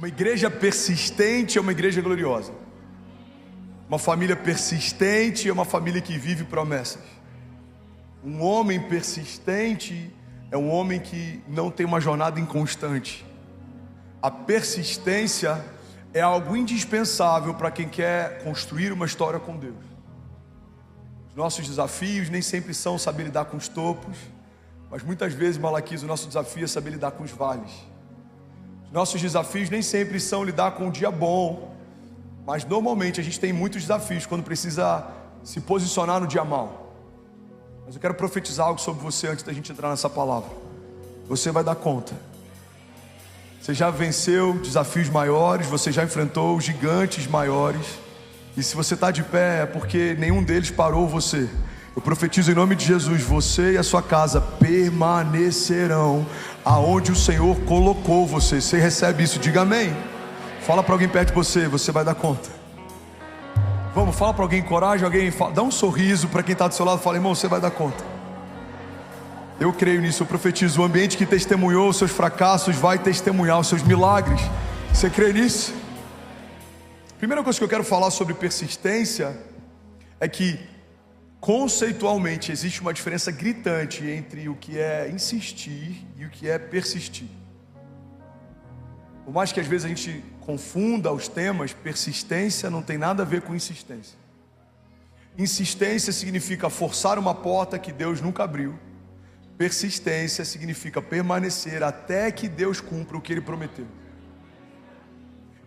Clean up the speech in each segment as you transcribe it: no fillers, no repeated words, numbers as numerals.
Uma igreja persistente é uma igreja gloriosa. Uma família persistente é uma família que vive promessas. Um homem persistente é um homem que não tem uma jornada inconstante. A persistência é algo indispensável para quem quer construir uma história com Deus. Os nossos desafios nem sempre são saber lidar com os topos, mas muitas vezes, Malaquias, o nosso desafio é saber lidar com os vales. Os nossos desafios nem sempre são lidar com o dia bom, mas normalmente a gente tem muitos desafios quando precisa se posicionar no dia mau. Mas eu quero profetizar algo sobre você antes da gente entrar nessa palavra. Você vai dar conta. Você já venceu desafios maiores, você já enfrentou gigantes maiores. E se você está de pé é porque nenhum deles parou você. Eu profetizo em nome de Jesus, você e a sua casa permanecerão aonde o Senhor colocou você. Você recebe isso, diga amém. Fala para alguém perto de você, você vai dar conta. Vamos, fala para alguém, coragem, alguém, dá um sorriso para quem está do seu lado, fala, irmão, você vai dar conta. Eu creio nisso, eu profetizo, o ambiente que testemunhou os seus fracassos vai testemunhar os seus milagres. Você crê nisso? Primeira coisa que eu quero falar sobre persistência é que conceitualmente existe uma diferença gritante entre o que é insistir e o que é persistir. Por mais que às vezes a gente confunda os temas, persistência não tem nada a ver com insistência. Insistência significa forçar uma porta que Deus nunca abriu. Persistência significa permanecer até que Deus cumpra o que Ele prometeu.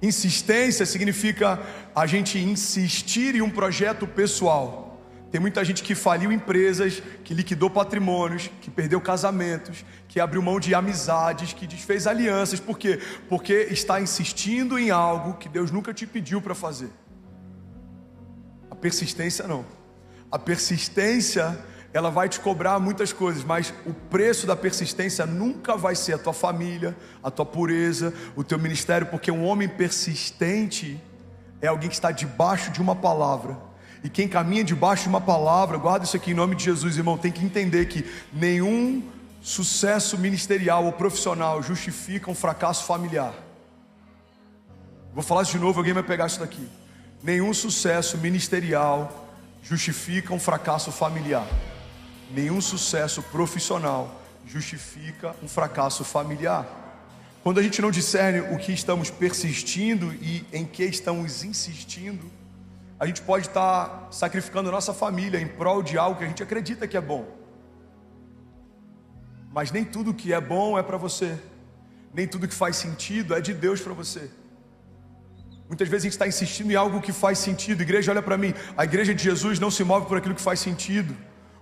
Insistência significa a gente insistir em um projeto pessoal. Tem muita gente que faliu empresas, que liquidou patrimônios, que perdeu casamentos, que abriu mão de amizades, que desfez alianças. Por quê? Porque está insistindo em algo que Deus nunca te pediu para fazer. A persistência não. A persistência, ela vai te cobrar muitas coisas, mas o preço da persistência nunca vai ser a tua família, a tua pureza, o teu ministério, porque um homem persistente é alguém que está debaixo de uma palavra. E quem caminha debaixo de uma palavra, guarda isso aqui em nome de Jesus, irmão, tem que entender que nenhum sucesso ministerial ou profissional justifica um fracasso familiar. Vou falar isso de novo, alguém vai pegar isso daqui. Nenhum sucesso ministerial justifica um fracasso familiar. Nenhum sucesso profissional justifica um fracasso familiar. Quando a gente não discerne o que estamos persistindo e em que estamos insistindo, a gente pode estar sacrificando a nossa família em prol de algo que a gente acredita que é bom. Mas nem tudo que é bom é para você. Nem tudo que faz sentido é de Deus para você. Muitas vezes a gente está insistindo em algo que faz sentido. Igreja, olha para mim, a igreja de Jesus não se move por aquilo que faz sentido.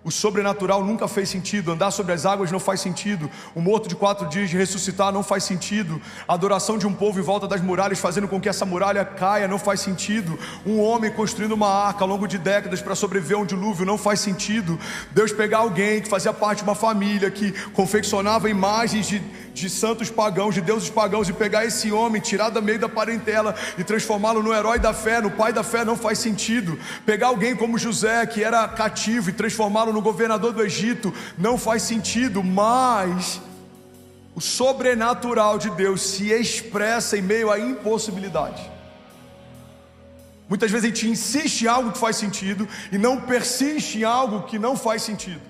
O sobrenatural nunca fez sentido. Andar sobre as águas não faz sentido. O morto de 4 dias de ressuscitar não faz sentido. A adoração de um povo em volta das muralhas, fazendo com que essa muralha caia, não faz sentido. Um homem construindo uma arca ao longo de décadas para sobreviver a um dilúvio, não faz sentido. Deus pegar alguém que fazia parte de uma família que confeccionava imagens de santos pagãos, de deuses pagãos, e pegar esse homem, tirar do meio da parentela e transformá-lo no herói da fé, no pai da fé, não faz sentido. Pegar alguém como José, que era cativo, e transformá-lo no governador do Egito, não faz sentido. Mas o sobrenatural de Deus se expressa em meio à impossibilidade. Muitas vezes a gente insiste em algo que faz sentido e não persiste em algo que não faz sentido.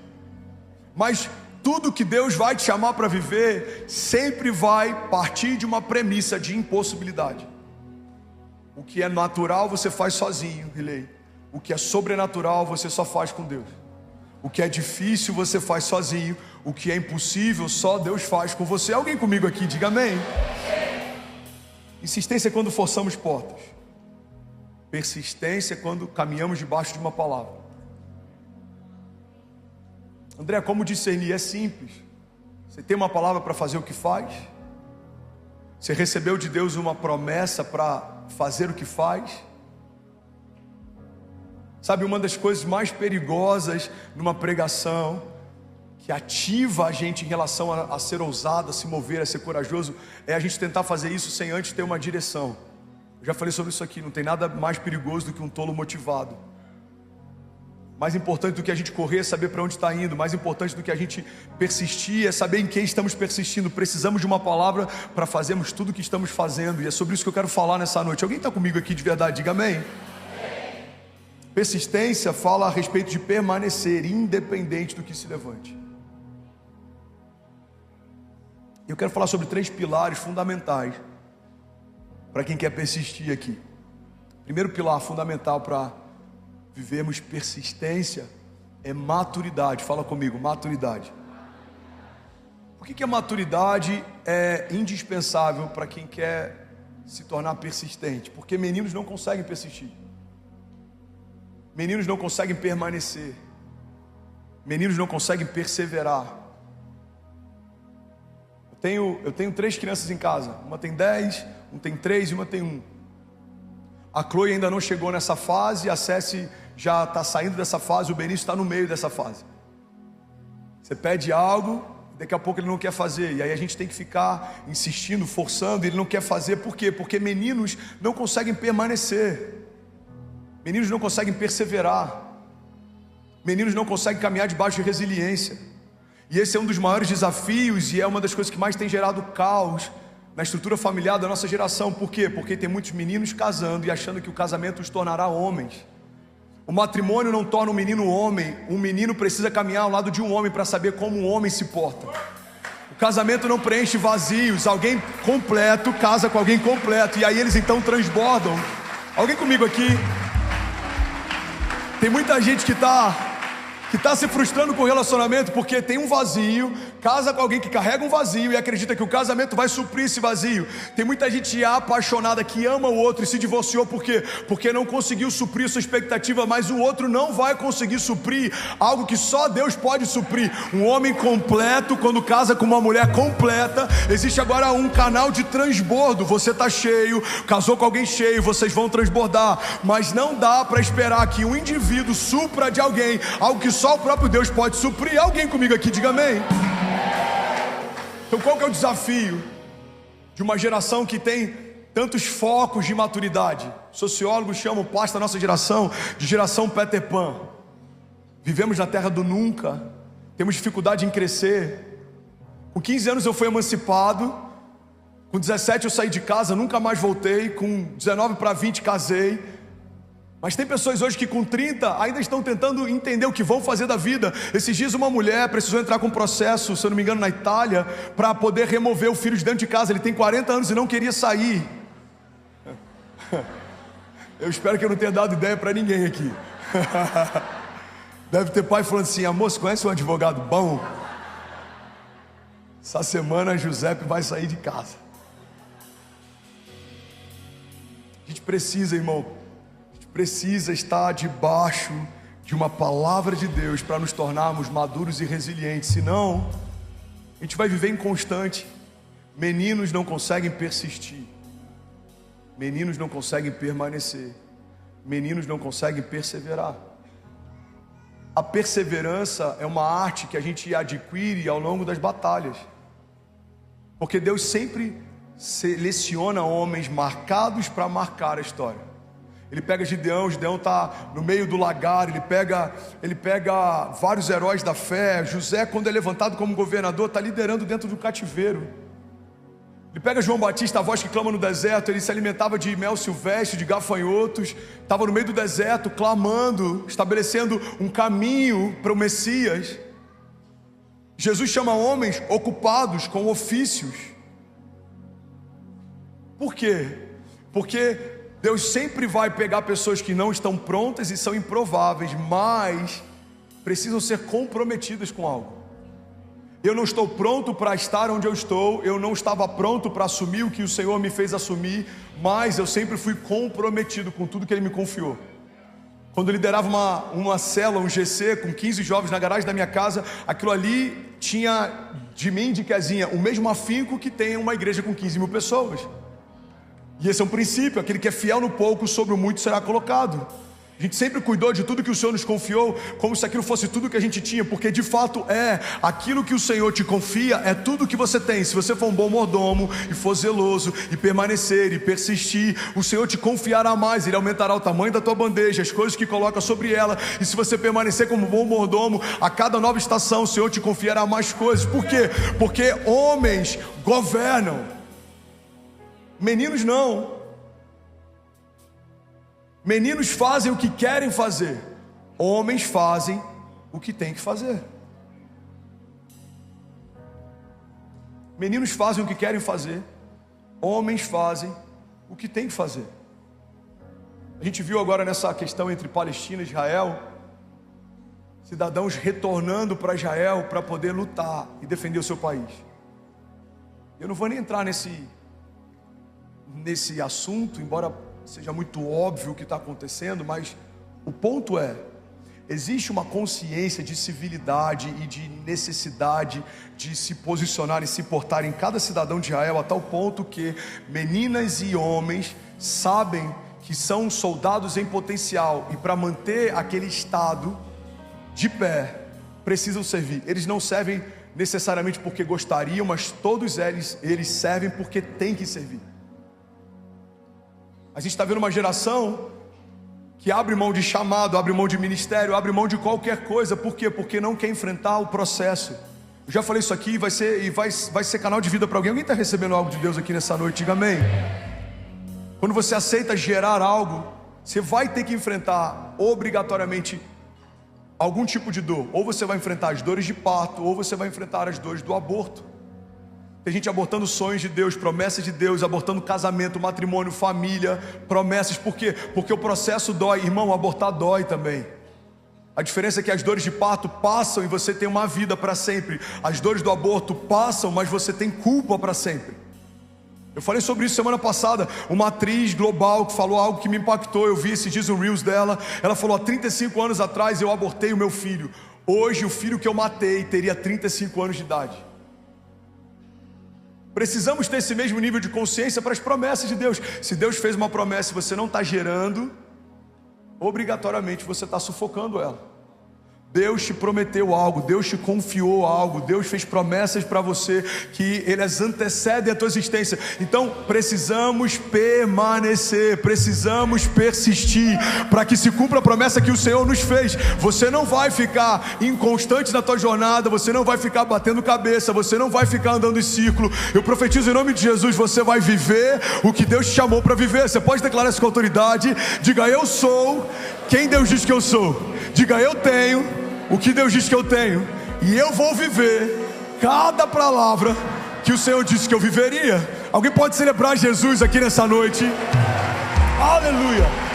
Mas tudo que Deus vai te chamar para viver sempre vai partir de uma premissa de impossibilidade. O que é natural você faz sozinho, Riley. O que é sobrenatural você só faz com Deus. O que é difícil você faz sozinho. O que é impossível só Deus faz com você. Alguém comigo aqui, diga amém. Insistência é quando forçamos portas. Persistência é quando caminhamos debaixo de uma palavra. André, como discernir? É simples. Você tem uma palavra para fazer o que faz? Você recebeu de Deus uma promessa para fazer o que faz? Sabe, uma das coisas mais perigosas numa pregação, que ativa a gente em relação a ser ousado, a se mover, a ser corajoso, é a gente tentar fazer isso sem antes ter uma direção. Eu já falei sobre isso aqui, não tem nada mais perigoso do que um tolo motivado. Mais importante do que a gente correr é saber para onde está indo. Mais importante do que a gente persistir é saber em quem estamos persistindo. Precisamos de uma palavra para fazermos tudo o que estamos fazendo. E é sobre isso que eu quero falar nessa noite. Alguém está comigo aqui de verdade? Diga amém. Persistência fala a respeito de permanecer independente do que se levante. Eu quero falar sobre 3 pilares fundamentais para quem quer persistir aqui. Primeiro pilar fundamental para vivermos persistência é maturidade. Fala comigo, maturidade. Por que a maturidade é indispensável para quem quer se tornar persistente? Porque meninos não conseguem persistir. Meninos não conseguem permanecer. Meninos não conseguem perseverar. Eu tenho 3 crianças em casa. Uma tem 10, uma tem 3 e uma tem 1. A Chloe ainda não chegou nessa fase, a Ceci já está saindo dessa fase, o Benício está no meio dessa fase. Você pede algo, daqui a pouco ele não quer fazer, e aí a gente tem que ficar insistindo, forçando, e ele não quer fazer. Por quê? Porque meninos não conseguem permanecer, meninos não conseguem perseverar, meninos não conseguem caminhar debaixo de resiliência. E esse é um dos maiores desafios, e é uma das coisas que mais tem gerado caos na estrutura familiar da nossa geração. Por quê? Porque tem muitos meninos casando e achando que o casamento os tornará homens. O matrimônio não torna um menino homem. Um menino precisa caminhar ao lado de um homem para saber como um homem se porta. O casamento não preenche vazios. Alguém completo casa com alguém completo, e aí eles então transbordam. Alguém comigo aqui? Tem muita gente que está se frustrando com o relacionamento porque tem um vazio, casa com alguém que carrega um vazio e acredita que o casamento vai suprir esse vazio. Tem muita gente apaixonada que ama o outro e se divorciou. Por quê? Porque não conseguiu suprir sua expectativa, mas o outro não vai conseguir suprir algo que só Deus pode suprir. Um homem completo, quando casa com uma mulher completa, existe agora um canal de transbordo. Você está cheio, casou com alguém cheio, vocês vão transbordar, mas não dá para esperar que um indivíduo supra de alguém algo que só o próprio Deus pode suprir. Alguém comigo aqui, diga amém. Então qual que é o desafio de uma geração que tem tantos focos de maturidade? Sociólogos chamam parte da nossa geração de geração Peter Pan. Vivemos na terra do nunca, temos dificuldade em crescer. Com 15 anos eu fui emancipado, com 17 eu saí de casa, nunca mais voltei, com 19 para 20 casei. Mas tem pessoas hoje que com 30 ainda estão tentando entender o que vão fazer da vida. Esses dias uma mulher precisou entrar com um processo, se eu não me engano na Itália, para poder remover o filho de dentro de casa. Ele tem 40 anos e não queria sair. Eu espero que eu não tenha dado ideia para ninguém aqui. Deve ter pai falando assim: amor, você conhece um advogado bom? Essa semana Giuseppe vai sair de casa. A gente precisa, irmão, precisa estar debaixo de uma palavra de Deus para nos tornarmos maduros e resilientes. Senão a gente vai viver inconstante. Meninos não conseguem persistir, meninos não conseguem permanecer, meninos não conseguem perseverar. A perseverança é uma arte que a gente adquire ao longo das batalhas, porque Deus sempre seleciona homens marcados para marcar a história. Ele pega Gideão está no meio do lagar, ele pega vários heróis da fé. José, quando é levantado como governador, está liderando dentro do cativeiro. Ele pega João Batista, a voz que clama no deserto. Ele se alimentava de mel silvestre, de gafanhotos, estava no meio do deserto, clamando, estabelecendo um caminho para o Messias. Jesus chama homens ocupados com ofícios. Por quê? Porque Deus sempre vai pegar pessoas que não estão prontas e são improváveis, mas precisam ser comprometidas com algo. Eu não estou pronto para estar onde eu estou, eu não estava pronto para assumir o que o Senhor me fez assumir, mas eu sempre fui comprometido com tudo que Ele me confiou. Quando eu liderava uma célula, um GC, com 15 jovens na garagem da minha casa, aquilo ali tinha de mim, de Kezinha, o mesmo afinco que tem uma igreja com 15 mil pessoas. E esse é um princípio: aquele que é fiel no pouco, sobre o muito será colocado. A gente sempre cuidou de tudo que o Senhor nos confiou, como se aquilo fosse tudo que a gente tinha, porque de fato aquilo que o Senhor te confia é tudo que você tem. Se você for um bom mordomo e for zeloso e permanecer e persistir, o Senhor te confiará mais, Ele aumentará o tamanho da tua bandeja, as coisas que coloca sobre ela. E se você permanecer como bom mordomo, a cada nova estação o Senhor te confiará mais coisas. Por quê? Porque homens governam, meninos não. Meninos fazem o que querem fazer, homens fazem o que têm que fazer. Meninos fazem o que querem fazer, homens fazem o que têm que fazer. A gente viu agora nessa questão entre Palestina e Israel, cidadãos retornando para Israel para poder lutar e defender o seu país. Eu não vou nem entrar nesse assunto, embora seja muito óbvio o que está acontecendo, mas o ponto é: existe uma consciência de civilidade e de necessidade de se posicionar e se portar em cada cidadão de Israel, a tal ponto que meninas e homens sabem que são soldados em potencial, e para manter aquele estado de pé, precisam servir. Eles não servem necessariamente porque gostariam, mas todos eles servem porque têm que servir. A gente está vendo uma geração que abre mão de chamado, abre mão de ministério, abre mão de qualquer coisa. Por quê? Porque não quer enfrentar o processo. Eu já falei isso aqui, vai ser canal de vida para alguém. Alguém está recebendo algo de Deus aqui nessa noite? Diga amém. Quando você aceita gerar algo, você vai ter que enfrentar obrigatoriamente algum tipo de dor. Ou você vai enfrentar as dores de parto, ou você vai enfrentar as dores do aborto. Tem gente abortando sonhos de Deus, promessas de Deus, abortando casamento, matrimônio, família, promessas. Por quê? Porque o processo dói. Irmão, abortar dói também. A diferença é que as dores de parto passam e você tem uma vida para sempre. As dores do aborto passam, mas você tem culpa para sempre. Eu falei sobre isso semana passada. Uma atriz global que falou algo que me impactou. Eu vi esses dias um Reels dela. Ela falou: há 35 anos atrás eu abortei o meu filho. Hoje o filho que eu matei teria 35 anos de idade. Precisamos ter esse mesmo nível de consciência para as promessas de Deus. Se Deus fez uma promessa e você não está gerando, obrigatoriamente você está sufocando ela. Deus te prometeu algo, Deus te confiou algo, Deus fez promessas para você que elas antecedem a tua existência. Então precisamos permanecer, precisamos persistir para que se cumpra a promessa que o Senhor nos fez. Você não vai ficar inconstante na tua jornada, você não vai ficar batendo cabeça, você não vai ficar andando em círculo. Eu profetizo em nome de Jesus, você vai viver o que Deus te chamou para viver. Você pode declarar isso com autoridade. Diga: eu sou quem Deus diz que eu sou. Diga: eu tenho o que Deus diz que eu tenho, e eu vou viver cada palavra que o Senhor disse que eu viveria. Alguém pode celebrar Jesus aqui nessa noite? Aleluia!